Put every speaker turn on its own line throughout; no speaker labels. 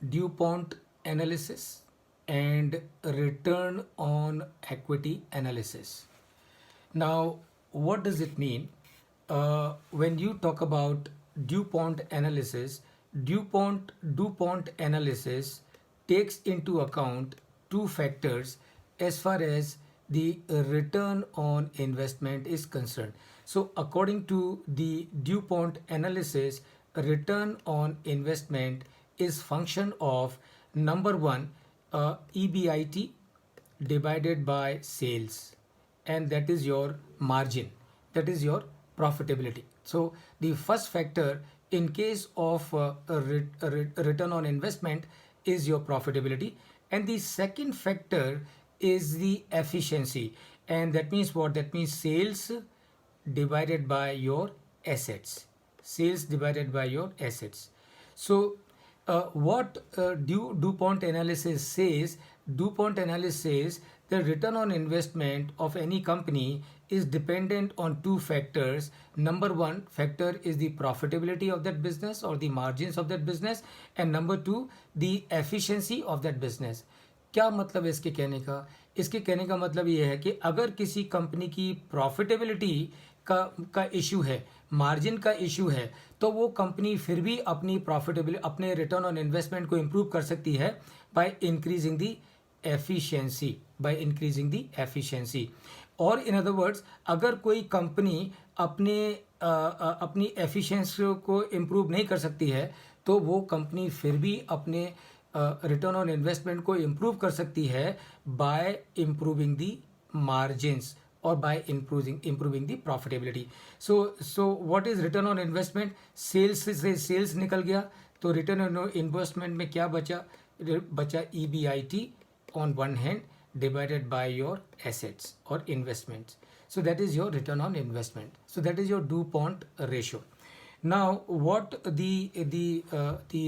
DuPont analysis and return on equity analysis. Now, what does it mean? When you talk about DuPont analysis, DuPont analysis takes into account two factors as far as the return on investment is concerned. So, according to the DuPont analysis, return on investment is function of number one, EBIT divided by sales, and that is your margin, that is your profitability. So the first factor in case of a return on investment is your profitability, and the second factor is the efficiency, and that means what? That means sales divided by your assets, sales divided by your assets. So what DuPont analysis says, DuPont analysis says the return on investment of any company is dependent on two factors. Number one factor is the profitability of that business or the margins of that business, and number two, the efficiency of that business. क्या मतलब है इसके कहने का? इसके कहने का मतलब ये है कि अगर किसी कंपनी की प्रॉफिटेबिलिटी का इशू है, मार्जिन का इशू है, तो वो कंपनी फिर भी अपनी प्रॉफिटेबिलिटी, अपने रिटर्न ऑन इन्वेस्टमेंट को इम्प्रूव कर सकती है by increasing the efficiency, by increasing the efficiency. और इन अदर वर्ड्स, अगर कोई कंपनी अपनी एफिशिएंसी को इम्प्रूव नहीं कर सकती है, तो वो कंपनी फिर भी अपने रिटर्न ऑन इन्वेस्टमेंट को इम्प्रूव कर सकती है bye improving the margins or by improving the profitability. So what is return on investment? Sales से sales निकल गया, तो return on investment में क्या बचा? EBIT on one hand divided by your assets or investments. So that is your return on investment. So that is your DuPont ratio. Now what the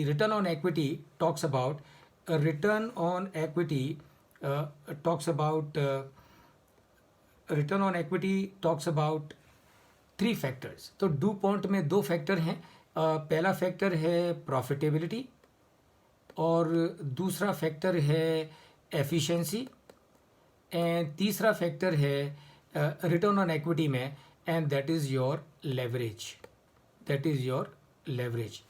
return on equity talks about? A return on equity talks about return on equity talks about three factors. तो do point में दो factor हैं। पहला factor है profitability और दूसरा factor है efficiency, and तीसरा फैक्टर है रिटर्न ऑन इक्विटी में, and that is your leverage, that is your leverage.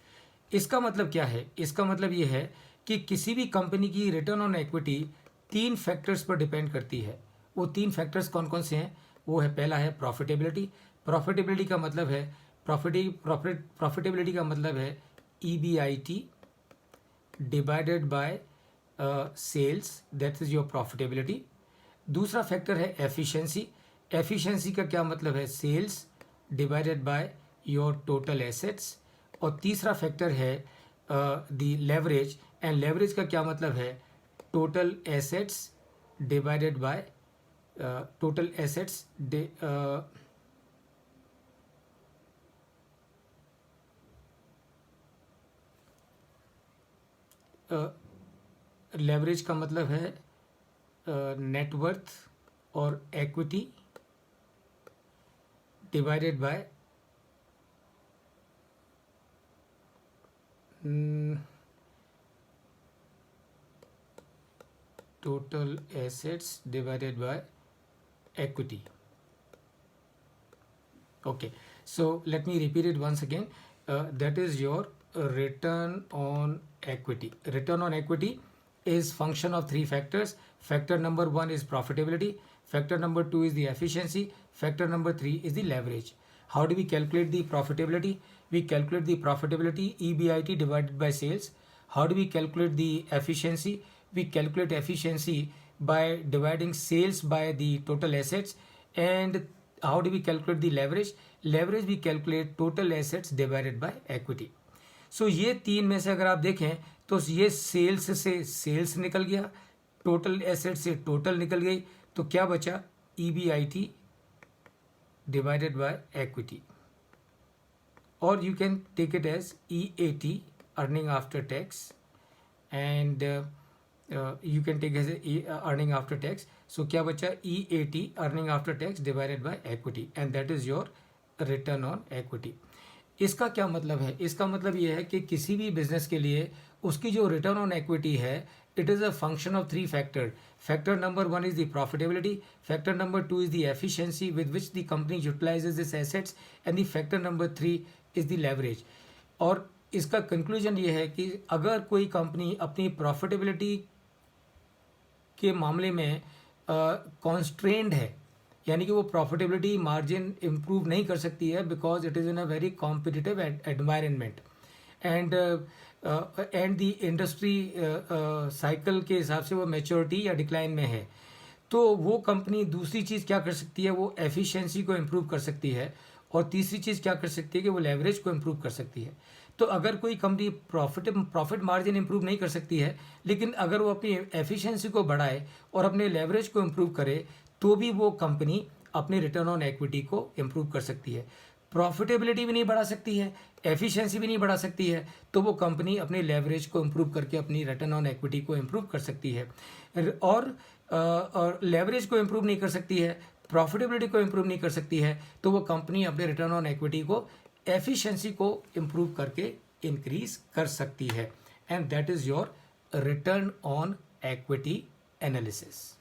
इसका मतलब क्या है? इसका मतलब ये है कि किसी भी कंपनी की रिटर्न ऑन इक्विटी तीन फैक्टर्स पर डिपेंड करती है। वो तीन फैक्टर्स कौन कौन से हैं? वो है, पहला है प्रॉफिटेबिलिटी। प्रॉफिटेबिलिटी का मतलब है प्रॉफिटेबिलिटी का मतलब है EBIT divided by sales, that is your profitability. दूसरा फैक्टर है एफिशिएंसी। एफिशिएंसी का क्या मतलब है? Sales divided by your total assets. और तीसरा फैक्टर है द लेवरेज, एंड लेवरेज का क्या मतलब है? Total assets divided by total assets leverage का मतलब है नेटवर्थ और equity divided by total assets divided by equity. Okay, so let me repeat it once again. That is your return on equity. Return on equity is function of three factors. Factor number one is profitability, factor number two is the efficiency, factor number three is the leverage. How do we calculate the profitability? We calculate the profitability EBIT divided by sales. How do we calculate the efficiency? We calculate efficiency by dividing sales by the total assets. And how do we calculate the leverage? Leverage we calculate total assets divided by equity. So ये तीन में से अगर आप देखें तो ये sales से सेल्स निकल गया, टोटल एसेट से टोटल निकल गई, तो क्या बचा? EBIT डिवाइडेड बाय इक्विटी, और you can take it as EAT earning after tax, and you can take as earning after tax. So क्या बचा? EAT earning after tax divided by equity, and that is your return on equity. इसका क्या मतलब है? इसका मतलब ये है कि किसी भी बिजनेस के लिए उसकी जो रिटर्न ऑन एक्विटी है, it is a function of three factor. Factor number one is the profitability, factor number two is the efficiency with which the company utilizes its assets, and the factor number three is the leverage. और इसका conclusion ये है कि अगर कोई company अपनी profitability के मामले में कॉन्स्ट्रेंड है, यानी कि वो प्रॉफिटेबिलिटी मार्जिन इम्प्रूव नहीं कर सकती है because it is in a very competitive environment, and and the industry cycle के हिसाब से वो मैच्योरिटी या डिक्लाइन में है, तो वो कंपनी दूसरी चीज़ क्या कर सकती है, वो एफिशिएंसी को इम्प्रूव कर सकती है, और तीसरी चीज़ क्या कर सकती है कि वो लेवरेज को इम्प्रूव कर सकती है. तो अगर कोई कंपनी प्रॉफिट मार्जिन इम्प्रूव नहीं कर सकती है, लेकिन अगर वो अपनी एफिशिएंसी को बढ़ाए और अपने लेवरेज को इम्प्रूव करे, तो भी वो कंपनी अपने रिटर्न ऑन एक्विटी को इम्प्रूव कर सकती है. प्रॉफिटेबिलिटी भी नहीं बढ़ा सकती है, एफिशिएंसी भी नहीं बढ़ा सकती है, तो वो कंपनी अपने लेवरेज को इम्प्रूव करके अपनी रिटर्न ऑन एक्विटी को इम्प्रूव कर सकती है. और लेवरेज को इम्प्रूव नहीं कर सकती है, प्रॉफिटेबिलिटी को इम्प्रूव नहीं कर सकती है, तो वो कंपनी अपने रिटर्न ऑन एक्विटी को, एफिशिएंसी को इम्प्रूव करके इंक्रीज कर सकती है. And that is your return on equity analysis.